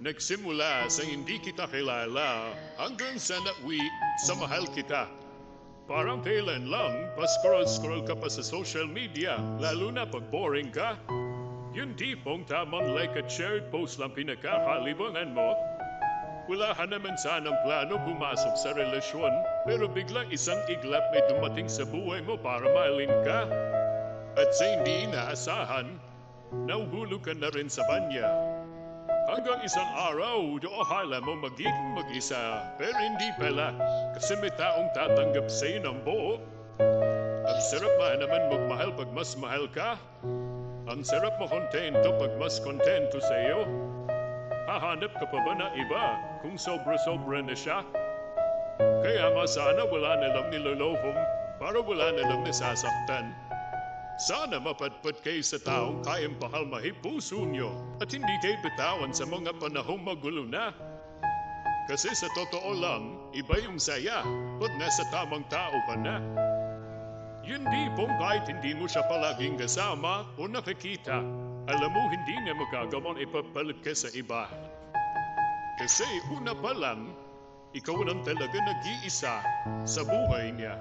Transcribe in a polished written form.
Nagsimula sa hindi kita kilala hanggang sa nauwi sa mahal kita. Parang kailan lang, pa-scroll-scroll ka pa sa social media, lalo na pag boring ka. Yung tipong tamang like at shared post lang pinagkakalibangan mo. Wala ka naman sanang plano pumasok sa relasyon, pero biglang isang iglap may dumating sa buhay mo para mahalin ka. At sa hindi inaasahan, nahuhulog ka na rin sa kanya. Hanggang isang araw, do akala mo magiging mag-isa, pero hindi pala, kasi may taong tatanggap sa'yo ng buo. Ang sarap nga naman magmahal pag mas mahal ka. Ang sarap makontento pag mas kontento sa'yo. Hahanap ka pa ba na iba kung sobra-sobra na siya? Kaya nga sana wala na lang nilolobong para wala na lang nasasaktan. Sana mapadpad kayo sa taong kayang pakalmahin puso nyo at hindi kayo bitawan sa mga panahong magulo na. Kasi sa totoo lang, iba yung saya pag nasa tamang tao ka na. Yun tipong kahit hindi mo siya palaging kasama o nakikita, alam mo hindi niya magagawang ipapalit ka sa iba. Kasi una pa lang, ikaw lang talaga nag-iisa sa buhay niya.